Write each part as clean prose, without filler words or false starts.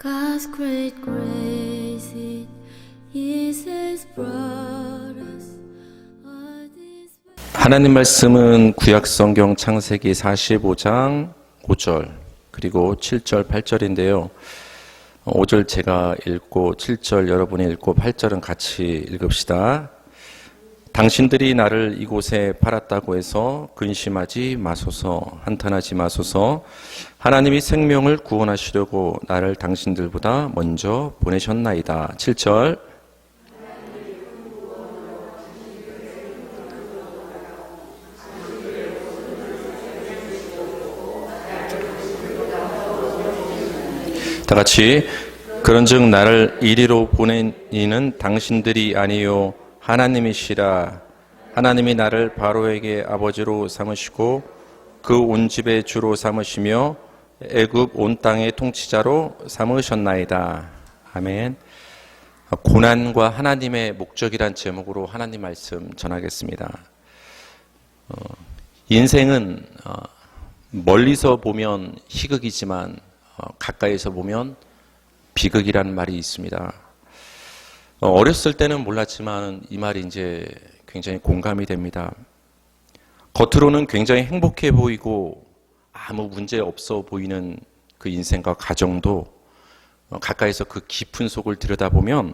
God's great grace it is has brought us all this way. 하나님 말씀은 구약 성경 창세기 45장 5절 그리고 7절 8절인데요. 5절 제가 읽고 7절 여러분이 읽고 8절은 같이 읽읍시다. 당신들이 나를 이곳에 팔았다고 해서 근심하지 마소서, 한탄하지 마소서. 하나님이 생명을 구원하시려고 나를 당신들보다 먼저 보내셨나이다. 7절. 다 같이. 그런즉 나를 이리로 보낸 이는 당신들이 아니요 하나님이시라. 하나님이 나를 바로에게 아버지로 삼으시고 그 온 집의 주로 삼으시며 애굽 온 땅의 통치자로 삼으셨나이다. 아멘. 고난과 하나님의 목적이란 제목으로 하나님 말씀 전하겠습니다. 인생은 멀리서 보면 희극이지만 가까이서 보면 비극이라는 말이 있습니다. 어렸을 때는 몰랐지만 이 말이 이제 굉장히 공감이 됩니다. 겉으로는 굉장히 행복해 보이고 아무 문제 없어 보이는 그 인생과 가정도 가까이서 그 깊은 속을 들여다보면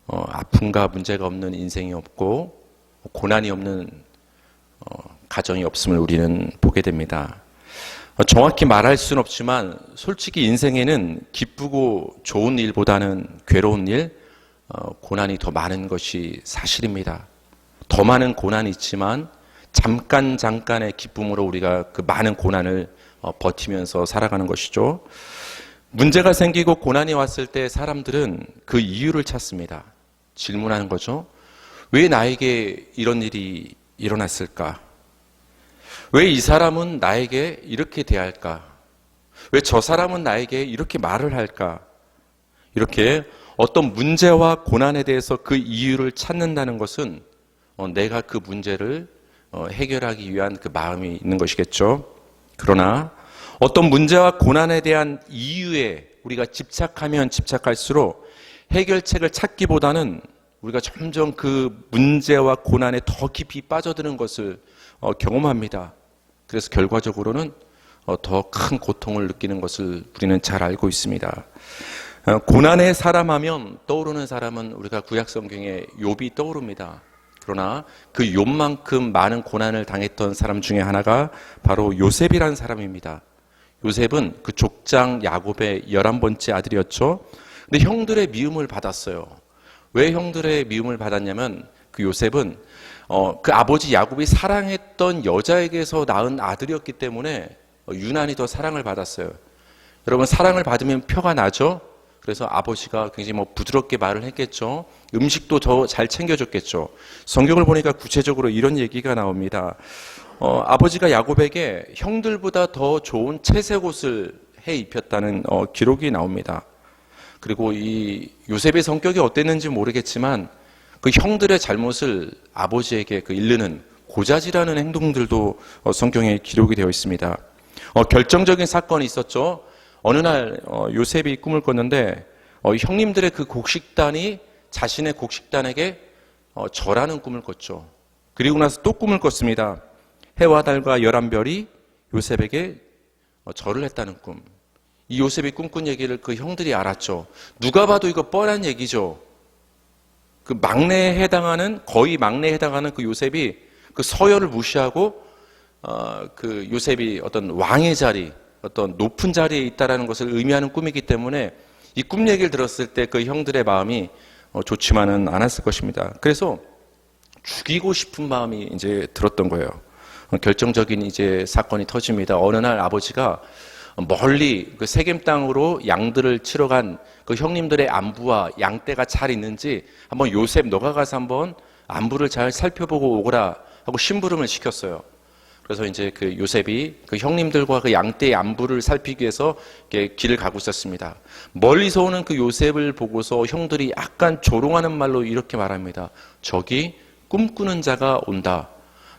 아픔과 문제가 없는 인생이 없고 고난이 없는 가정이 없음을 우리는 보게 됩니다. 정확히 말할 수는 없지만 솔직히 인생에는 기쁘고 좋은 일보다는 괴로운 일, 고난이 더 많은 것이 사실입니다. 더 많은 고난이 있지만 잠깐의 기쁨으로 우리가 그 많은 고난을 버티면서 살아가는 것이죠. 문제가 생기고 고난이 왔을 때 사람들은 그 이유를 찾습니다. 질문하는 거죠. 왜 나에게 이런 일이 일어났을까? 왜 이 사람은 나에게 이렇게 대할까? 왜 저 사람은 나에게 이렇게 말을 할까? 이렇게 어떤 문제와 고난에 대해서 그 이유를 찾는다는 것은 내가 그 문제를 해결하기 위한 그 마음이 있는 것이겠죠. 그러나 어떤 문제와 고난에 대한 이유에 우리가 집착하면 집착할수록 해결책을 찾기보다는 우리가 점점 그 문제와 고난에 더 깊이 빠져드는 것을 경험합니다. 그래서 결과적으로는 더 큰 고통을 느끼는 것을 우리는 잘 알고 있습니다. 고난의 사람 하면 떠오르는 사람은 우리가 구약 성경에 욥이 떠오릅니다. 그러나 그 욥만큼 많은 고난을 당했던 사람 중에 하나가 바로 요셉이라는 사람입니다. 요셉은 그 족장 야곱의 11번째 아들이었죠. 근데 형들의 미움을 받았어요. 왜 형들의 미움을 받았냐면 그 요셉은 그 아버지 야곱이 사랑했던 여자에게서 낳은 아들이었기 때문에 유난히 더 사랑을 받았어요. 여러분, 사랑을 받으면 표가 나죠? 그래서 아버지가 굉장히 부드럽게 말을 했겠죠. 음식도 더 잘 챙겨줬겠죠. 성경을 보니까 구체적으로 이런 얘기가 나옵니다. 아버지가 야곱에게 형들보다 더 좋은 채색 옷을 해 입혔다는 기록이 나옵니다. 그리고 이 요셉의 성격이 어땠는지 모르겠지만 그 형들의 잘못을 아버지에게 일르는 고자질하는 행동들도 성경에 기록이 되어 있습니다. 결정적인 사건이 있었죠. 어느 날 요셉이 꿈을 꿨는데 형님들의 그 곡식단이 자신의 곡식단에게 절하는 꿈을 꿨죠. 그리고 나서 또 꿈을 꿨습니다. 해와 달과 11별이 요셉에게 절을 했다는 꿈. 이 요셉이 꿈꾼 얘기를 그 형들이 알았죠. 누가 봐도 이거 뻔한 얘기죠. 그 거의 막내에 해당하는 그 요셉이 그 서열을 무시하고 그 요셉이 어떤 왕의 자리, 어떤 높은 자리에 있다라는 것을 의미하는 꿈이기 때문에 이 꿈 얘기를 들었을 때 그 형들의 마음이 좋지만은 않았을 것입니다. 그래서 죽이고 싶은 마음이 이제 들었던 거예요. 결정적인 이제 사건이 터집니다. 어느 날 아버지가 멀리 그 세겜 땅으로 양들을 치러 간 그 형님들의 안부와 양떼가 잘 있는지 한번 요셉 너가 가서 한번 안부를 잘 살펴보고 오거라 하고 심부름을 시켰어요. 그래서 이제 그 요셉이 그 형님들과 그 양떼의 안부를 살피기 위해서 길을 가고 있었습니다. 멀리서 오는 그 요셉을 보고서 형들이 약간 조롱하는 말로 이렇게 말합니다. 저기 꿈꾸는 자가 온다.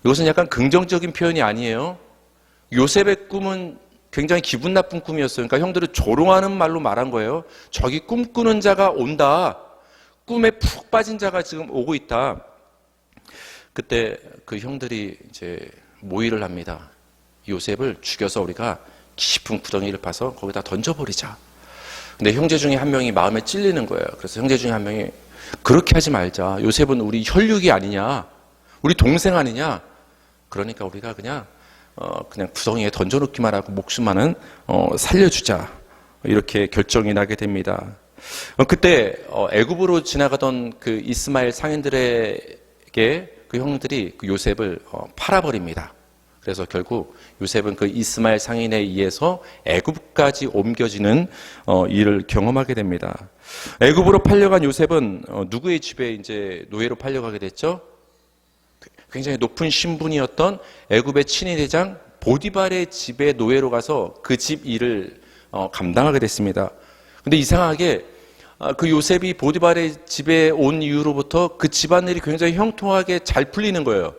이것은 약간 긍정적인 표현이 아니에요. 요셉의 꿈은 굉장히 기분 나쁜 꿈이었어요. 그러니까 형들은 조롱하는 말로 말한 거예요. 저기 꿈꾸는 자가 온다. 꿈에 푹 빠진 자가 지금 오고 있다. 그때 그 형들이 이제 모의를 합니다. 요셉을 죽여서 우리가 깊은 구덩이를 파서 거기다 던져버리자. 근데 형제 중에 한 명이 마음에 찔리는 거예요. 그래서 형제 중에 한 명이 그렇게 하지 말자. 요셉은 우리 혈육이 아니냐. 우리 동생 아니냐. 그러니까 우리가 그냥 구덩이에 던져놓기만 하고 목숨만은 살려주자. 이렇게 결정이 나게 됩니다. 그때 애굽으로 지나가던 그 이스마엘 상인들에게 그 형들이 그 요셉을 팔아버립니다. 그래서 결국 요셉은 그 이스마엘 상인에 의해서 애굽까지 옮겨지는 일을 경험하게 됩니다. 애굽으로 팔려간 요셉은 누구의 집에 이제 노예로 팔려가게 됐죠? 굉장히 높은 신분이었던 애굽의 친위대장 보디발의 집에 노예로 가서 그 집 일을 감당하게 됐습니다. 근데 이상하게 그 요셉이 보디발의 집에 온 이후로부터 그 집안일이 굉장히 형통하게 잘 풀리는 거예요.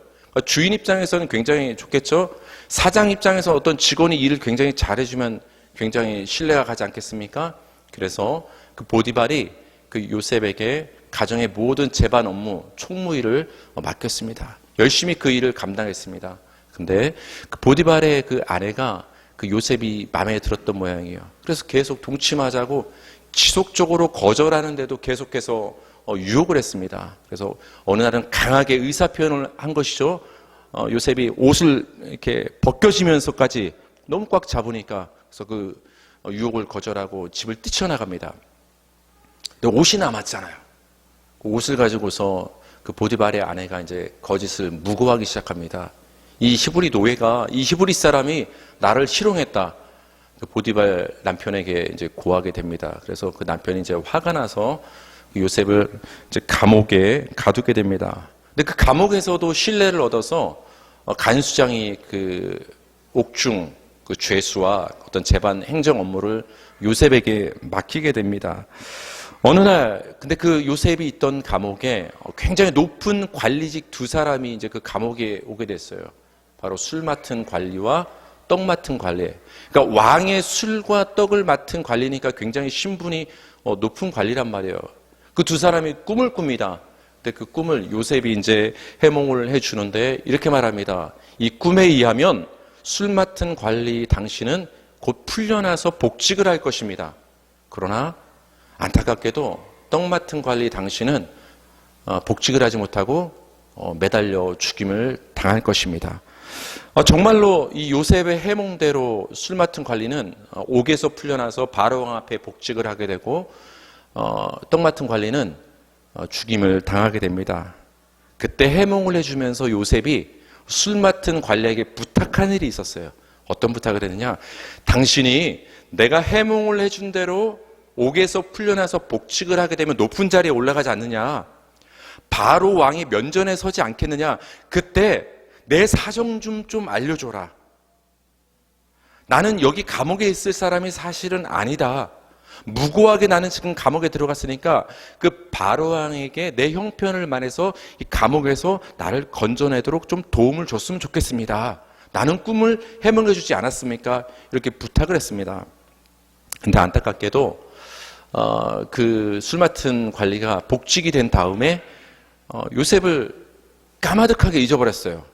주인 입장에서는 굉장히 좋겠죠. 사장 입장에서 어떤 직원이 일을 굉장히 잘해주면 굉장히 신뢰가 가지 않겠습니까? 그래서 그 보디발이 그 요셉에게 가정의 모든 재반 업무, 총무일을 맡겼습니다. 열심히 그 일을 감당했습니다. 근데 그 보디발의 그 아내가 그 요셉이 마음에 들었던 모양이에요. 그래서 계속 동침하자고 지속적으로 거절하는데도 계속해서 유혹을 했습니다. 그래서 어느 날은 강하게 의사표현을 한 것이죠. 요셉이 옷을 이렇게 벗겨지면서까지 너무 꽉 잡으니까 그래서 그 유혹을 거절하고 집을 뛰쳐나갑니다. 근데 옷이 남았잖아요. 그 옷을 가지고서 그 보디발의 아내가 이제 거짓을 무고하기 시작합니다. 이 히브리 노예가, 이 히브리 사람이 나를 희롱했다. 그 보디발 남편에게 이제 고하게 됩니다. 그래서 그 남편이 이제 화가 나서 요셉을 이제 감옥에 가두게 됩니다. 근데 그 감옥에서도 신뢰를 얻어서 간수장이 그 옥중 그 죄수와 어떤 재반 행정 업무를 요셉에게 맡기게 됩니다. 어느 날 근데 그 요셉이 있던 감옥에 굉장히 높은 관리직 두 사람이 이제 그 감옥에 오게 됐어요. 바로 술 맡은 관리와 떡 맡은 관리. 그러니까 왕의 술과 떡을 맡은 관리니까 굉장히 신분이 높은 관리란 말이에요. 그 두 사람이 꿈을 꿉니다. 근데 그 꿈을 요셉이 이제 해몽을 해주는데 이렇게 말합니다. 이 꿈에 의하면 술 맡은 관리 당신은 곧 풀려나서 복직을 할 것입니다. 그러나 안타깝게도 떡 맡은 관리 당신은 복직을 하지 못하고 매달려 죽임을 당할 것입니다. 정말로 이 요셉의 해몽대로 술 맡은 관리는 옥에서 풀려나서 바로왕 앞에 복직을 하게 되고 떡 맡은 관리는 죽임을 당하게 됩니다. 그때 해몽을 해주면서 요셉이 술 맡은 관리에게 부탁한 일이 있었어요. 어떤 부탁을 했느냐? 당신이 내가 해몽을 해준 대로 옥에서 풀려나서 복직을 하게 되면 높은 자리에 올라가지 않느냐? 바로 왕이 면전에 서지 않겠느냐? 그때 내 사정 좀 알려줘라. 나는 여기 감옥에 있을 사람이 사실은 아니다. 무고하게 나는 지금 감옥에 들어갔으니까 그 바로왕에게 내 형편을 말해서 이 감옥에서 나를 건져내도록 좀 도움을 줬으면 좋겠습니다. 나는 꿈을 해몽해 주지 않았습니까? 이렇게 부탁을 했습니다. 근데 안타깝게도 그 술 맡은 관리가 복직이 된 다음에 요셉을 까마득하게 잊어버렸어요.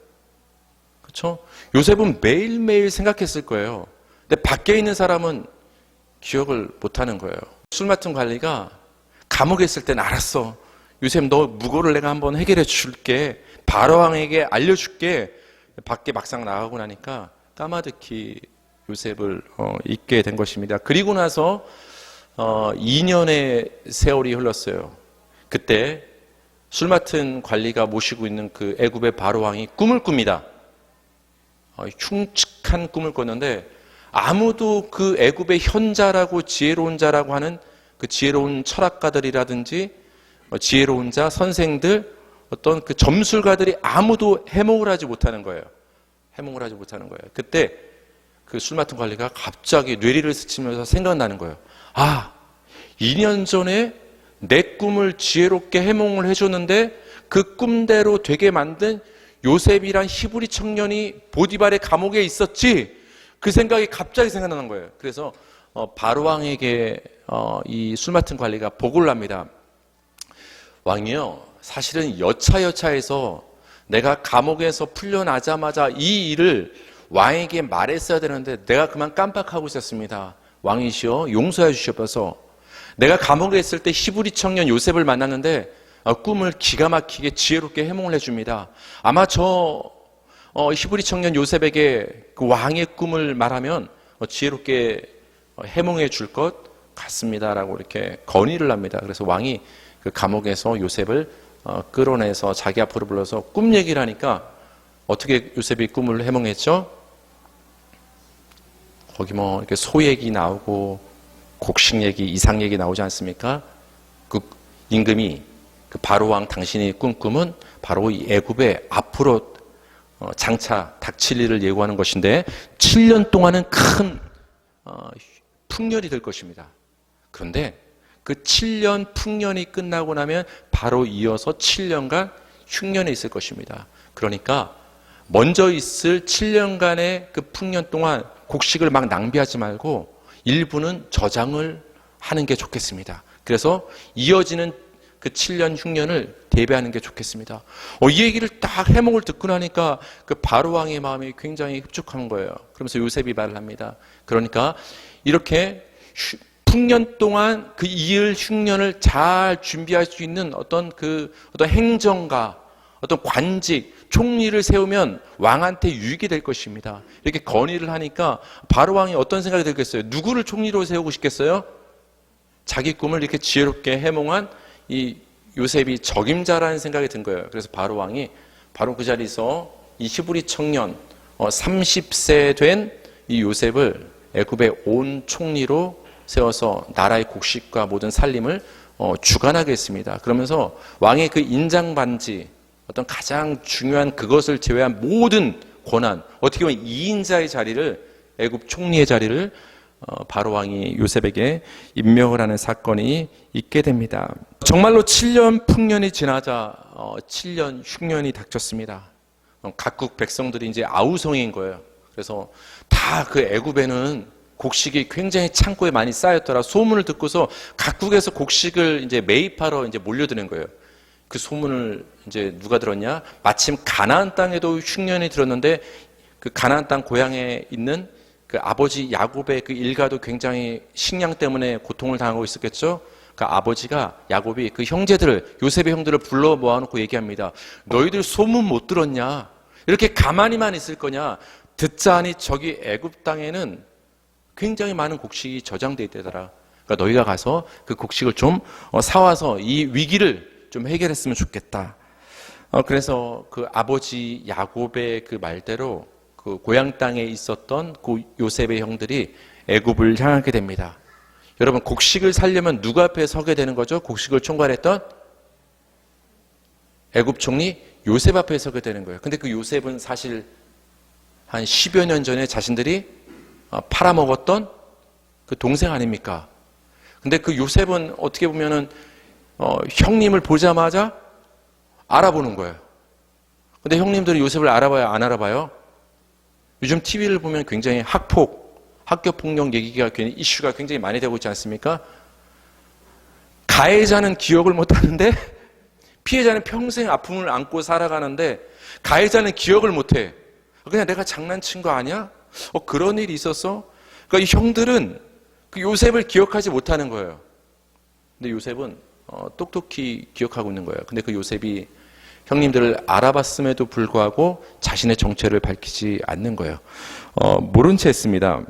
그렇죠? 요셉은 매일매일 생각했을 거예요. 근데 밖에 있는 사람은 기억을 못하는 거예요. 술 맡은 관리가 감옥에 있을 땐 알았어. 요셉 너 무고를 내가 한번 해결해 줄게. 바로왕에게 알려줄게. 밖에 막상 나가고 나니까 까마득히 요셉을 잊게 된 것입니다. 그리고 나서 2년의 세월이 흘렀어요. 그때 술 맡은 관리가 모시고 있는 그 애굽의 바로왕이 꿈을 꿉니다. 흉측한 꿈을 꿨는데 아무도 그 애굽의 현자라고 지혜로운 자라고 하는 그 지혜로운 철학가들이라든지 지혜로운 자, 선생들, 어떤 그 점술가들이 아무도 해몽을 하지 못하는 거예요. 해몽을 하지 못하는 거예요. 그때 그 술 맡은 관리가 갑자기 뇌리를 스치면서 생각나는 거예요. 2년 전에 내 꿈을 지혜롭게 해몽을 해줬는데 그 꿈대로 되게 만든 요셉이란 히브리 청년이 보디발의 감옥에 있었지. 그 생각이 갑자기 생각나는 거예요. 그래서 바로 왕에게 이 술 맡은 관리가 보고를 합니다. 왕이요, 사실은 여차여차해서 내가 감옥에서 풀려나자마자 이 일을 왕에게 말했어야 되는데 내가 그만 깜빡하고 있었습니다. 왕이시여, 용서해 주시옵소서. 내가 감옥에 있을 때 히브리 청년 요셉을 만났는데 꿈을 기가 막히게 지혜롭게 해몽을 해줍니다. 아마 저 히브리 청년 요셉에게 그 왕의 꿈을 말하면 지혜롭게 해몽해 줄 것 같습니다라고 이렇게 건의를 합니다. 그래서 왕이 그 감옥에서 요셉을 끌어내서 자기 앞으로 불러서 꿈 얘기를 하니까 어떻게 요셉이 꿈을 해몽했죠? 거기 뭐 이렇게 소 얘기 나오고 곡식 얘기, 이상 얘기 나오지 않습니까? 그 임금이 그 바로 왕 당신이 꾼 꿈은 바로 이 애굽의 앞으로 장차 닥칠 일을 예고하는 것인데 7년 동안은 큰 풍년이 될 것입니다. 그런데 그 7년 풍년이 끝나고 나면 바로 이어서 7년간 흉년이 있을 것입니다. 그러니까 먼저 있을 7년간의 그 풍년 동안 곡식을 막 낭비하지 말고 일부는 저장을 하는 게 좋겠습니다. 그래서 이어지는 그 7년 흉년을 대비하는 게 좋겠습니다. 이 얘기를 딱 해몽을 듣고 나니까 그 바로 왕의 마음이 굉장히 흡족한 거예요. 그러면서 요셉이 말을 합니다. 그러니까 이렇게 풍년 동안 그 이을 흉년을 잘 준비할 수 있는 어떤 행정가, 어떤 관직, 총리를 세우면 왕한테 유익이 될 것입니다. 이렇게 건의를 하니까 바로 왕이 어떤 생각이 들겠어요? 누구를 총리로 세우고 싶겠어요? 자기 꿈을 이렇게 지혜롭게 해몽한 이 요셉이 적임자라는 생각이 든 거예요. 그래서 바로 왕이 바로 그 자리에서 이 히브리 청년 30세 된 이 요셉을 애굽의 온 총리로 세워서 나라의 곡식과 모든 살림을 주관하게 했습니다. 그러면서 왕의 그 인장 반지, 어떤 가장 중요한 그것을 제외한 모든 권한, 어떻게 보면 2인자의 자리를, 애굽 총리의 자리를 바로 왕이 요셉에게 임명을 하는 사건이 있게 됩니다. 정말로 7년 풍년이 지나자 7년 흉년이 닥쳤습니다. 각국 백성들이 이제 아우성인 거예요. 그래서 다 그 애굽에는 곡식이 굉장히 창고에 많이 쌓였더라 소문을 듣고서 각국에서 곡식을 이제 매입하러 이제 몰려드는 거예요. 그 소문을 이제 누가 들었냐? 마침 가나안 땅에도 흉년이 들었는데 그 가나안 땅 고향에 있는 그 아버지 야곱의 그 일가도 굉장히 식량 때문에 고통을 당하고 있었겠죠. 그 아버지가 야곱이 그 형제들을, 요셉의 형들을 불러 모아놓고 얘기합니다. 너희들 소문 못 들었냐? 이렇게 가만히만 있을 거냐? 듣자 하니 저기 애굽 땅에는 굉장히 많은 곡식이 저장돼 있대더라. 그러니까 너희가 가서 그 곡식을 좀 사와서 이 위기를 좀 해결했으면 좋겠다. 그래서 그 아버지 야곱의 그 말대로 그 고향 땅에 있었던 그 요셉의 형들이 애굽을 향하게 됩니다. 여러분, 곡식을 살려면 누구 앞에 서게 되는 거죠? 곡식을 총괄했던 애굽 총리 요셉 앞에 서게 되는 거예요. 근데 그 요셉은 사실 한 10여 년 전에 자신들이 팔아먹었던 그 동생 아닙니까? 근데 그 요셉은 어떻게 보면은 형님을 보자마자 알아보는 거예요. 근데 형님들이 요셉을 알아봐요, 안 알아봐요? 요즘 TV를 보면 굉장히 학교폭력 얘기가 괜히 이슈가 굉장히 많이 되고 있지 않습니까? 가해자는 기억을 못하는데 피해자는 평생 아픔을 안고 살아가는데 가해자는 기억을 못해. 그냥 내가 장난친 거 아니야? 그런 일이 있었어? 그러니까 이 형들은 그 요셉을 기억하지 못하는 거예요. 근데 요셉은 똑똑히 기억하고 있는 거예요. 근데 그 요셉이 형님들을 알아봤음에도 불구하고 자신의 정체를 밝히지 않는 거예요. 모른 채 했습니다.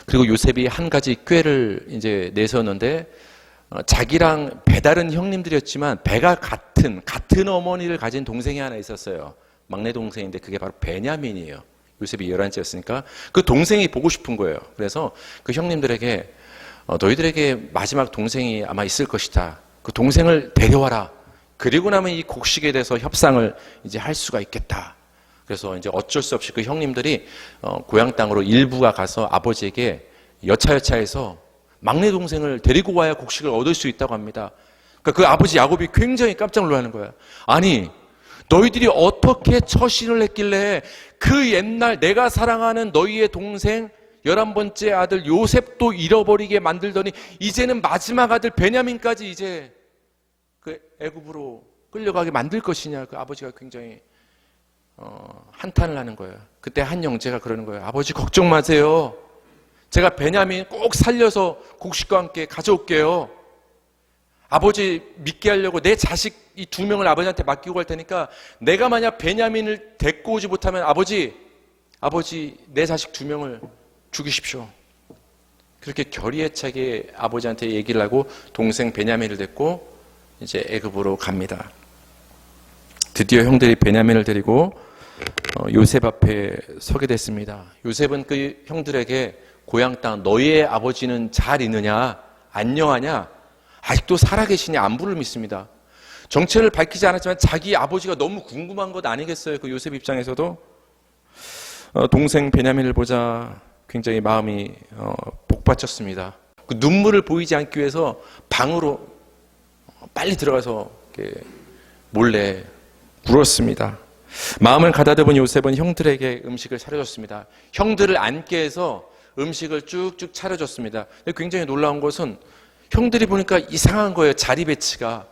그리고 요셉이 한 가지 꾀를 이제 내세웠는데 자기랑 배다른 형님들이었지만 배가 같은 어머니를 가진 동생이 하나 있었어요. 막내 동생인데 그게 바로 베냐민이에요. 요셉이 11째였으니까 그 동생이 보고 싶은 거예요. 그래서 그 형님들에게 너희들에게 마지막 동생이 아마 있을 것이다. 그 동생을 데려와라. 그리고 나면 이 곡식에 대해서 협상을 이제 할 수가 있겠다. 그래서 이제 어쩔 수 없이 그 형님들이 고향 땅으로 일부가 가서 아버지에게 여차여차해서 막내 동생을 데리고 와야 곡식을 얻을 수 있다고 합니다. 그러니까 그 아버지 야곱이 굉장히 깜짝 놀라는 거야. 아니, 너희들이 어떻게 처신을 했길래 그 옛날 내가 사랑하는 너희의 동생 11번째 아들 요셉도 잃어버리게 만들더니 이제는 마지막 아들 베냐민까지 이제 그 애굽으로 끌려가게 만들 것이냐. 그 아버지가 굉장히 한탄을 하는 거예요. 그때 한 형제가 그러는 거예요. 아버지 걱정 마세요. 제가 베냐민 꼭 살려서 곡식과 함께 가져올게요. 아버지 믿게 하려고 내 자식 이 2명을 아버지한테 맡기고 갈 테니까 내가 만약 베냐민을 데리고 오지 못하면 아버지 내 자식 2명을 죽이십시오. 그렇게 결의애차게 아버지한테 얘기를 하고 동생 베냐민을 데리고 이제 애굽으로 갑니다. 드디어 형들이 베냐민을 데리고 요셉 앞에 서게 됐습니다. 요셉은 그 형들에게 고향 땅 너희의 아버지는 잘 있느냐 안녕하냐 아직도 살아계시냐 안부를 묻습니다. 정체를 밝히지 않았지만 자기 아버지가 너무 궁금한 것 아니겠어요? 그 요셉 입장에서도 동생 베냐민을 보자 굉장히 마음이 복받쳤습니다. 그 눈물을 보이지 않기 위해서 방으로 빨리 들어가서 몰래 울었습니다. 마음을 가다듬은 요셉은 형들에게 음식을 차려줬습니다. 형들을 앉게 해서 음식을 쭉쭉 차려줬습니다. 굉장히 놀라운 것은 형들이 보니까 이상한 거예요. 자리 배치가.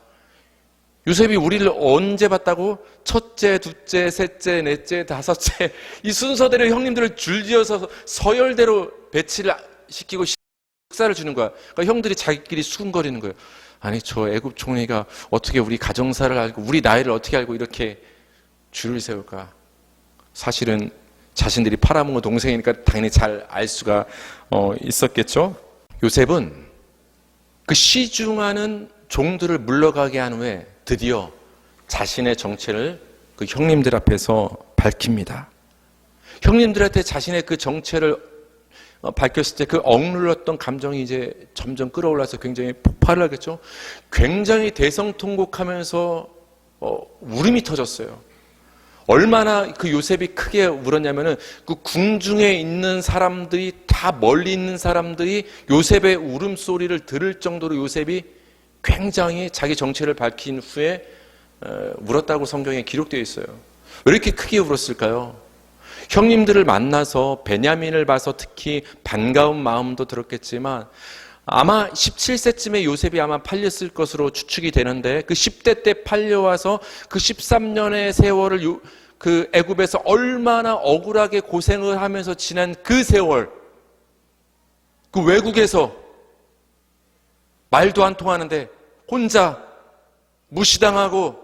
요셉이 우리를 언제 봤다고? 첫째, 둘째, 셋째, 넷째, 다섯째 이 순서대로 형님들을 줄지어서 서열대로 배치를 시키고 식사를 주는 거야. 그러니까 형들이 자기끼리 수군거리는 거예요. 아니 저 애굽 총리가 어떻게 우리 가정사를 알고 우리 나이를 어떻게 알고 이렇게 줄을 세울까? 사실은 자신들이 팔아먹은 동생이니까 당연히 잘 알 수가 있었겠죠. 요셉은 그 시중하는 종들을 물러가게 한 후에 드디어 자신의 정체를 그 형님들 앞에서 밝힙니다. 형님들한테 자신의 그 정체를 밝혔을 때 그 억눌렀던 감정이 이제 점점 끌어올라서 굉장히 폭발을 하겠죠. 굉장히 대성통곡하면서 울음이 터졌어요. 얼마나 그 요셉이 크게 울었냐면은 그 궁중에 있는 사람들이 다 멀리 있는 사람들이 요셉의 울음소리를 들을 정도로 요셉이 굉장히 자기 정체를 밝힌 후에 울었다고 성경에 기록되어 있어요. 왜 이렇게 크게 울었을까요? 형님들을 만나서 베냐민을 봐서 특히 반가운 마음도 들었겠지만 아마 17세쯤에 요셉이 아마 팔렸을 것으로 추측이 되는데 그 10대 때 팔려와서 그 13년의 세월을 그 애굽에서 얼마나 억울하게 고생을 하면서 지난 그 세월, 그 외국에서 말도 안 통하는데 혼자 무시당하고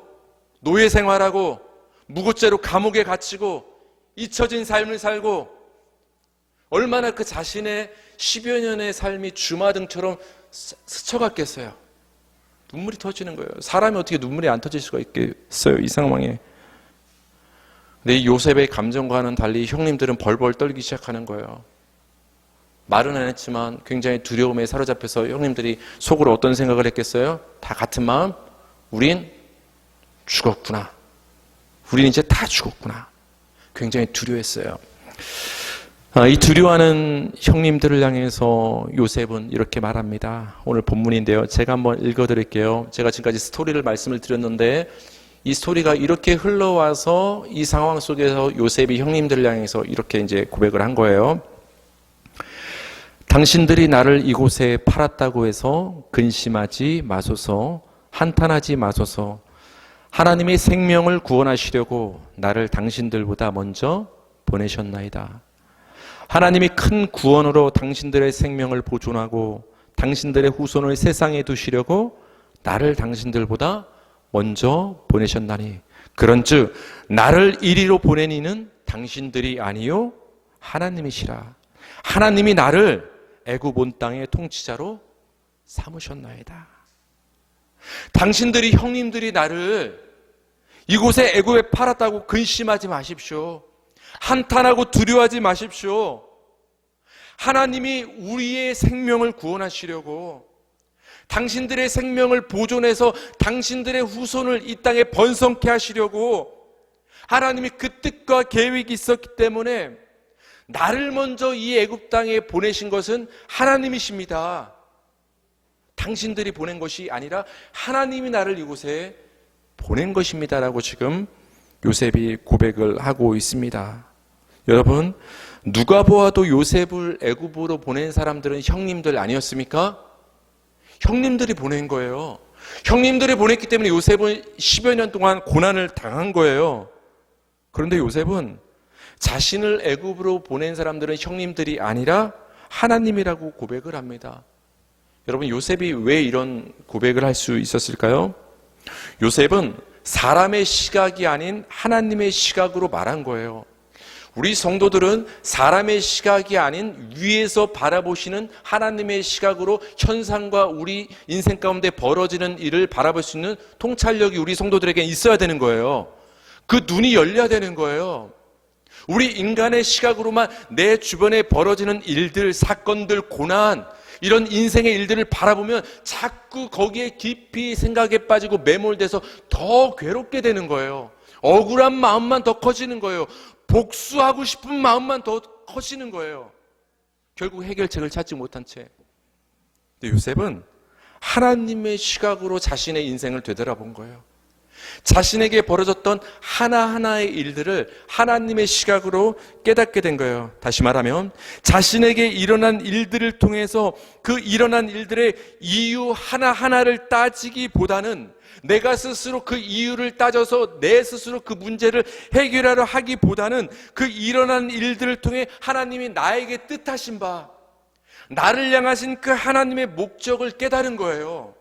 노예 생활하고 무고죄로 감옥에 갇히고 잊혀진 삶을 살고 얼마나 그 자신의 10여 년의 삶이 주마등처럼 스쳐갔겠어요. 눈물이 터지는 거예요. 사람이 어떻게 눈물이 안 터질 수가 있겠어요, 이 상황에. 근데 이 요셉의 감정과는 달리 형님들은 벌벌 떨기 시작하는 거예요. 말은 안 했지만 굉장히 두려움에 사로잡혀서 형님들이 속으로 어떤 생각을 했겠어요? 다 같은 마음, 우린 죽었구나. 우린 이제 다 죽었구나. 굉장히 두려워했어요. 이 두려워하는 형님들을 향해서 요셉은 이렇게 말합니다. 오늘 본문인데요. 제가 한번 읽어드릴게요. 제가 지금까지 스토리를 말씀을 드렸는데 이 스토리가 이렇게 흘러와서 이 상황 속에서 요셉이 형님들을 향해서 이렇게 이제 고백을 한 거예요. 당신들이 나를 이곳에 팔았다고 해서 근심하지 마소서, 한탄하지 마소서. 하나님이 생명을 구원하시려고 나를 당신들보다 먼저 보내셨나이다. 하나님이 큰 구원으로 당신들의 생명을 보존하고 당신들의 후손을 세상에 두시려고 나를 당신들보다 먼저 보내셨나니 그런즉 나를 이리로 보낸 이는 당신들이 아니요 하나님이시라. 하나님이 나를 애굽 온 땅의 통치자로 삼으셨나이다. 당신들이 형님들이 나를 이곳에 애굽에 팔았다고 근심하지 마십시오. 한탄하고 두려워하지 마십시오. 하나님이 우리의 생명을 구원하시려고 당신들의 생명을 보존해서 당신들의 후손을 이 땅에 번성케 하시려고 하나님이 그 뜻과 계획이 있었기 때문에 나를 먼저 이 애굽 땅에 보내신 것은 하나님이십니다. 당신들이 보낸 것이 아니라 하나님이 나를 이곳에 보낸 것입니다라고 지금 요셉이 고백을 하고 있습니다. 여러분, 누가 보아도 요셉을 애굽으로 보낸 사람들은 형님들 아니었습니까? 형님들이 보낸 거예요. 형님들이 보냈기 때문에 요셉은 10여 년 동안 고난을 당한 거예요. 그런데 요셉은 자신을 애굽으로 보낸 사람들은 형님들이 아니라 하나님이라고 고백을 합니다. 여러분, 요셉이 왜 이런 고백을 할 수 있었을까요? 요셉은 사람의 시각이 아닌 하나님의 시각으로 말한 거예요. 우리 성도들은 사람의 시각이 아닌 위에서 바라보시는 하나님의 시각으로 현상과 우리 인생 가운데 벌어지는 일을 바라볼 수 있는 통찰력이 우리 성도들에게 있어야 되는 거예요. 그 눈이 열려야 되는 거예요. 우리 인간의 시각으로만 내 주변에 벌어지는 일들, 사건들, 고난, 이런 인생의 일들을 바라보면 자꾸 거기에 깊이 생각에 빠지고 매몰돼서 더 괴롭게 되는 거예요. 억울한 마음만 더 커지는 거예요. 복수하고 싶은 마음만 더 커지는 거예요. 결국 해결책을 찾지 못한 채. 근데 요셉은 하나님의 시각으로 자신의 인생을 되돌아본 거예요. 자신에게 벌어졌던 하나하나의 일들을 하나님의 시각으로 깨닫게 된 거예요. 다시 말하면 자신에게 일어난 일들을 통해서 그 일어난 일들의 이유 하나하나를 따지기보다는 내가 스스로 그 이유를 따져서 내 스스로 그 문제를 해결하려 하기보다는 그 일어난 일들을 통해 하나님이 나에게 뜻하신 바, 나를 향하신 그 하나님의 목적을 깨달은 거예요.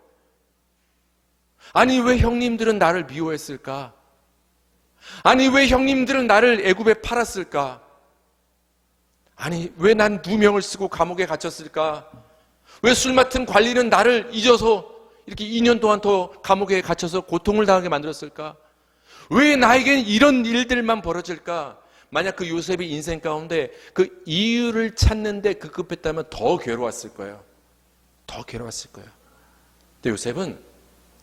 아니, 왜 형님들은 나를 미워했을까? 아니, 왜 형님들은 나를 애굽에 팔았을까? 아니, 왜 난 누명을 쓰고 감옥에 갇혔을까? 왜 술 맡은 관리는 나를 잊어서 이렇게 2년 동안 더 감옥에 갇혀서 고통을 당하게 만들었을까? 왜 나에겐 이런 일들만 벌어질까? 만약 그 요셉의 인생 가운데 그 이유를 찾는데 급급했다면 더 괴로웠을 거예요. 더 괴로웠을 거예요. 근데 요셉은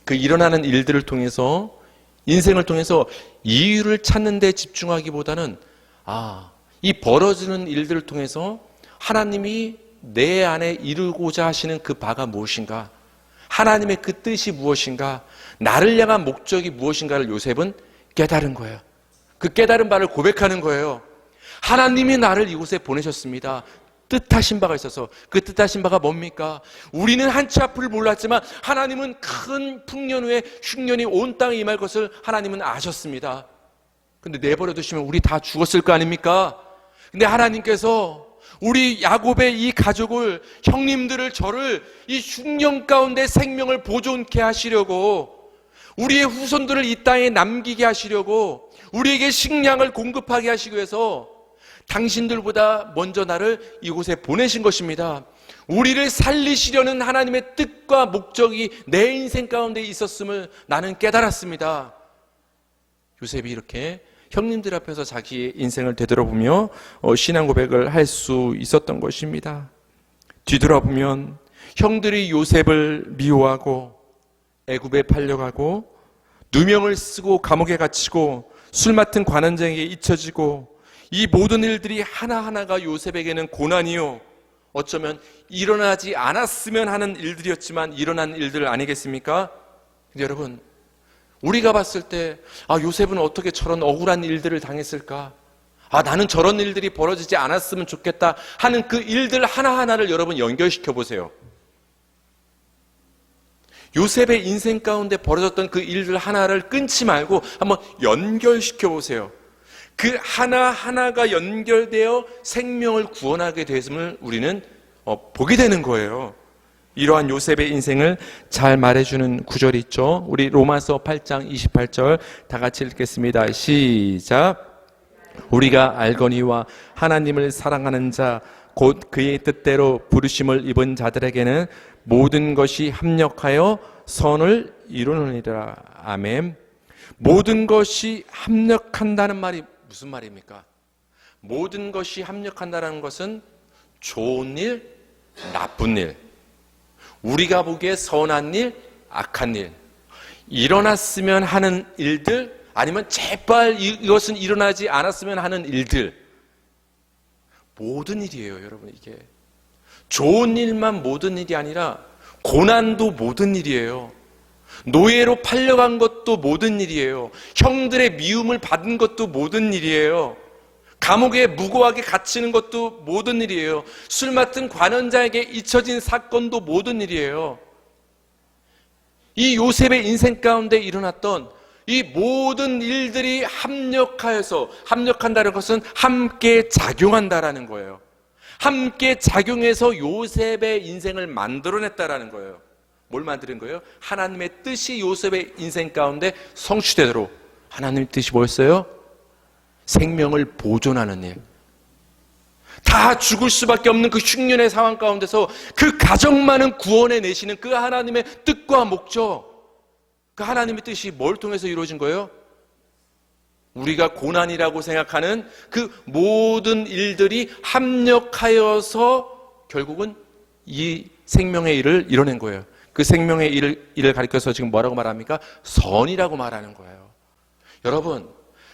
그 일어나는 일들을 통해서, 인생을 통해서 이유를 찾는 데 집중하기보다는 이 벌어지는 일들을 통해서 하나님이 내 안에 이루고자 하시는 그 바가 무엇인가, 하나님의 그 뜻이 무엇인가, 나를 향한 목적이 무엇인가를 요셉은 깨달은 거예요. 그 깨달은 바를 고백하는 거예요. 하나님이 나를 이곳에 보내셨습니다. 뜻하신 바가 있어서. 그 뜻하신 바가 뭡니까? 우리는 한치 앞을 몰랐지만 하나님은 큰 풍년 후에 흉년이 온 땅에 임할 것을 하나님은 아셨습니다. 근데 내버려 두시면 우리 다 죽었을 거 아닙니까? 근데 하나님께서 우리 야곱의 이 가족을, 형님들을, 저를 이 흉년 가운데 생명을 보존케 하시려고, 우리의 후손들을 이 땅에 남기게 하시려고, 우리에게 식량을 공급하게 하시기 위해서 당신들보다 먼저 나를 이곳에 보내신 것입니다. 우리를 살리시려는 하나님의 뜻과 목적이 내 인생 가운데 있었음을 나는 깨달았습니다. 요셉이 이렇게 형님들 앞에서 자기의 인생을 되돌아보며 신앙 고백을 할 수 있었던 것입니다. 뒤돌아보면 형들이 요셉을 미워하고 애굽에 팔려가고 누명을 쓰고 감옥에 갇히고 술 맡은 관원장에게 잊혀지고, 이 모든 일들이 하나하나가 요셉에게는 고난이요, 어쩌면 일어나지 않았으면 하는 일들이었지만 일어난 일들 아니겠습니까? 근데 여러분, 우리가 봤을 때 요셉은 어떻게 저런 억울한 일들을 당했을까? 나는 저런 일들이 벌어지지 않았으면 좋겠다 하는 그 일들 하나하나를 여러분 연결시켜 보세요. 요셉의 인생 가운데 벌어졌던 그 일들 하나를 끊지 말고 한번 연결시켜 보세요. 그 하나하나가 연결되어 생명을 구원하게 됐음을 우리는 보게 되는 거예요. 이러한 요셉의 인생을 잘 말해주는 구절이 있죠. 우리 로마서 8장 28절 다 같이 읽겠습니다. 시작. 우리가 알거니와 하나님을 사랑하는 자 곧 그의 뜻대로 부르심을 입은 자들에게는 모든 것이 합력하여 선을 이루느니라. 아멘. 모든 것이 합력한다는 말이 무슨 말입니까? 모든 것이 합력한다는 것은 좋은 일, 나쁜 일, 우리가 보기에 선한 일, 악한 일, 일어났으면 하는 일들, 아니면 제발 이것은 일어나지 않았으면 하는 일들, 모든 일이에요, 여러분. 이게 좋은 일만 모든 일이 아니라 고난도 모든 일이에요. 노예로 팔려간 것도 모든 일이에요. 형들의 미움을 받은 것도 모든 일이에요. 감옥에 무고하게 갇히는 것도 모든 일이에요. 술 맡은 관원자에게 잊혀진 사건도 모든 일이에요. 이 요셉의 인생 가운데 일어났던 이 모든 일들이 합력한다는 것은 함께 작용한다라는 거예요. 함께 작용해서 요셉의 인생을 만들어냈다라는 거예요. 뭘 만드는 거예요? 하나님의 뜻이 요셉의 인생 가운데 성취되도록. 하나님의 뜻이 뭐였어요? 생명을 보존하는 일. 다 죽을 수밖에 없는 그 흉년의 상황 가운데서 그 가정만은 구원해 내시는 그 하나님의 뜻과 목적, 그 하나님의 뜻이 뭘 통해서 이루어진 거예요? 우리가 고난이라고 생각하는 그 모든 일들이 합력하여서 결국은 이 생명의 일을 이뤄낸 거예요. 그 생명의 일을 가리켜서 지금 뭐라고 말합니까? 선이라고 말하는 거예요. 여러분,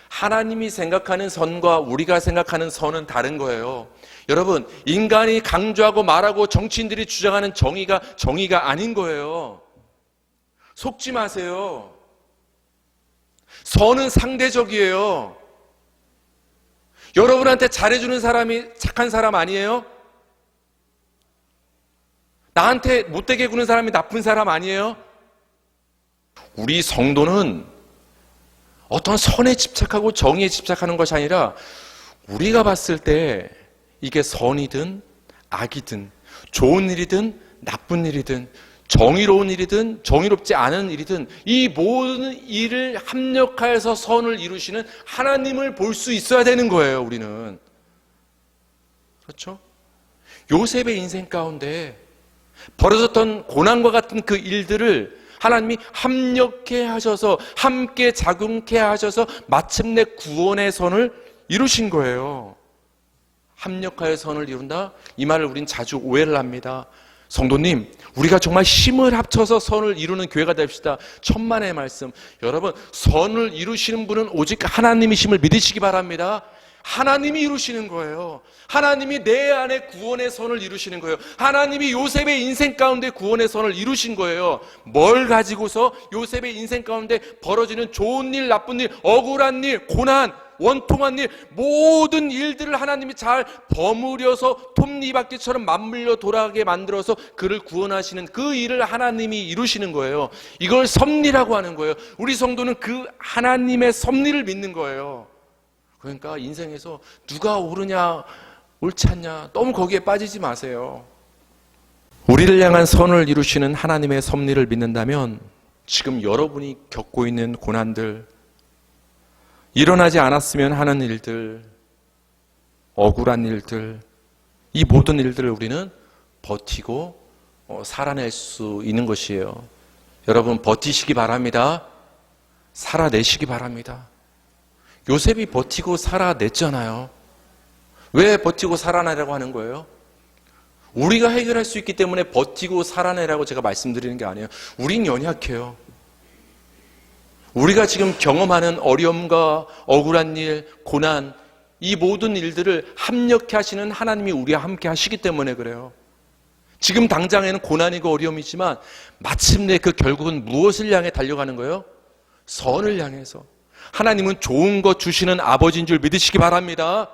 하나님이 생각하는 선과 우리가 생각하는 선은 다른 거예요. 여러분, 인간이 강조하고 말하고 정치인들이 주장하는 정의가 아닌 거예요. 속지 마세요. 선은 상대적이에요. 여러분한테 잘해주는 사람이 착한 사람 아니에요? 나한테 못되게 구는 사람이 나쁜 사람 아니에요? 우리 성도는 어떤 선에 집착하고 정의에 집착하는 것이 아니라 우리가 봤을 때 이게 선이든 악이든 좋은 일이든 나쁜 일이든 정의로운 일이든 정의롭지 않은 일이든 이 모든 일을 합력하여서 선을 이루시는 하나님을 볼 수 있어야 되는 거예요, 우리는. 그렇죠? 요셉의 인생 가운데 벌어졌던 고난과 같은 그 일들을 하나님이 합력해 하셔서 함께 작용케 하셔서 마침내 구원의 선을 이루신 거예요. 합력하여 선을 이룬다? 이 말을 우린 자주 오해를 합니다. 성도님, 우리가 정말 힘을 합쳐서 선을 이루는 교회가 됩시다. 천만의 말씀. 여러분, 선을 이루시는 분은 오직 하나님이심을 믿으시기 바랍니다. 하나님이 이루시는 거예요. 하나님이 내 안에 구원의 선을 이루시는 거예요. 하나님이 요셉의 인생 가운데 구원의 선을 이루신 거예요. 뭘 가지고서 요셉의 인생 가운데 벌어지는 좋은 일, 나쁜 일, 억울한 일, 고난, 원통한 일, 모든 일들을 하나님이 잘 버무려서 톱니바퀴처럼 맞물려 돌아가게 만들어서 그를 구원하시는 그 일을 하나님이 이루시는 거예요. 이걸 섭리라고 하는 거예요. 우리 성도는 그 하나님의 섭리를 믿는 거예요. 그러니까 인생에서 누가 옳으냐 옳지 않냐 너무 거기에 빠지지 마세요. 우리를 향한 선을 이루시는 하나님의 섭리를 믿는다면 지금 여러분이 겪고 있는 고난들, 일어나지 않았으면 하는 일들, 억울한 일들, 이 모든 일들을 우리는 버티고 살아낼 수 있는 것이에요. 여러분, 버티시기 바랍니다. 살아내시기 바랍니다. 요셉이 버티고 살아냈잖아요. 왜 버티고 살아내라고 하는 거예요? 우리가 해결할 수 있기 때문에 버티고 살아내라고 제가 말씀드리는 게 아니에요. 우린 연약해요. 우리가 지금 경험하는 어려움과 억울한 일, 고난, 이 모든 일들을 합력해 하시는 하나님이 우리와 함께 하시기 때문에 그래요. 지금 당장에는 고난이고 어려움이지만 마침내 그 결국은 무엇을 향해 달려가는 거예요? 선을 향해서. 하나님은 좋은 것 주시는 아버지인 줄 믿으시기 바랍니다.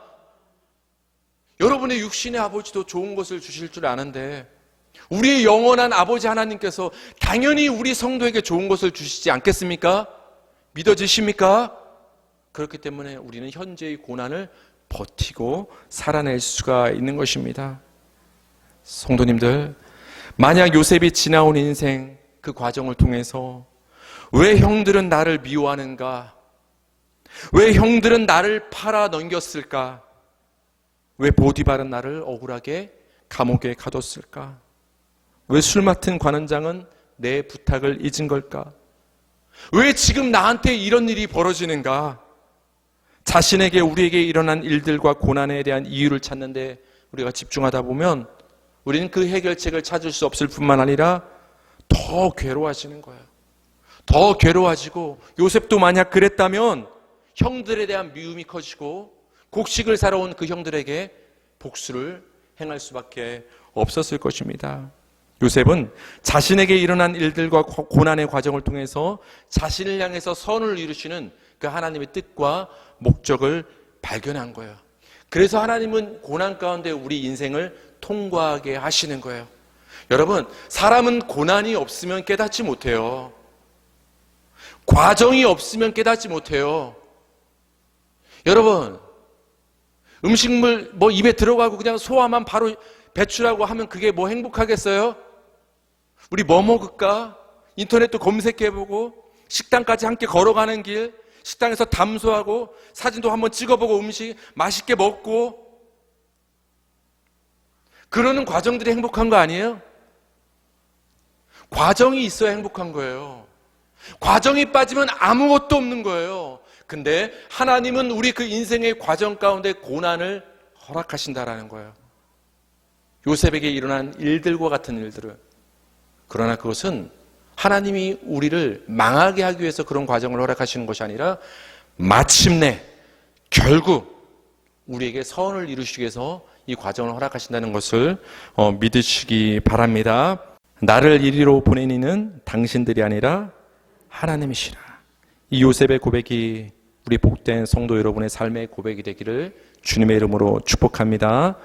여러분의 육신의 아버지도 좋은 것을 주실 줄 아는데 우리의 영원한 아버지 하나님께서 당연히 우리 성도에게 좋은 것을 주시지 않겠습니까? 믿어지십니까? 그렇기 때문에 우리는 현재의 고난을 버티고 살아낼 수가 있는 것입니다. 성도님들, 만약 요셉이 지나온 인생 그 과정을 통해서 왜 형들은 나를 미워하는가? 왜 형들은 나를 팔아 넘겼을까? 왜 보디발은 나를 억울하게 감옥에 가뒀을까? 왜 술 맡은 관원장은 내 부탁을 잊은 걸까? 왜 지금 나한테 이런 일이 벌어지는가? 자신에게 우리에게 일어난 일들과 고난에 대한 이유를 찾는데 우리가 집중하다 보면 우리는 그 해결책을 찾을 수 없을 뿐만 아니라 더 괴로워지는 거예요. 더 괴로워지고 요셉도 만약 그랬다면 형들에 대한 미움이 커지고 곡식을 사러 온 그 형들에게 복수를 행할 수밖에 없었을 것입니다. 요셉은 자신에게 일어난 일들과 고난의 과정을 통해서 자신을 향해서 선을 이루시는 그 하나님의 뜻과 목적을 발견한 거예요. 그래서 하나님은 고난 가운데 우리 인생을 통과하게 하시는 거예요. 여러분, 사람은 고난이 없으면 깨닫지 못해요. 과정이 없으면 깨닫지 못해요. 여러분, 음식물 입에 들어가고 그냥 소화만 바로 배출하고 하면 그게 행복하겠어요? 우리 뭐 먹을까? 인터넷도 검색해보고 식당까지 함께 걸어가는 길, 식당에서 담소하고 사진도 한번 찍어보고 음식 맛있게 먹고 그러는 과정들이 행복한 거 아니에요? 과정이 있어야 행복한 거예요. 과정이 빠지면 아무것도 없는 거예요. 근데 하나님은 우리 그 인생의 과정 가운데 고난을 허락하신다라는 거예요. 요셉에게 일어난 일들과 같은 일들을. 그러나 그것은 하나님이 우리를 망하게 하기 위해서 그런 과정을 허락하시는 것이 아니라 마침내 결국 우리에게 선을 이루시기 위해서 이 과정을 허락하신다는 것을 믿으시기 바랍니다. 나를 이리로 보낸 이는 당신들이 아니라 하나님이시라. 이 요셉의 고백이 우리 복된 성도 여러분의 삶의 고백이 되기를 주님의 이름으로 축복합니다.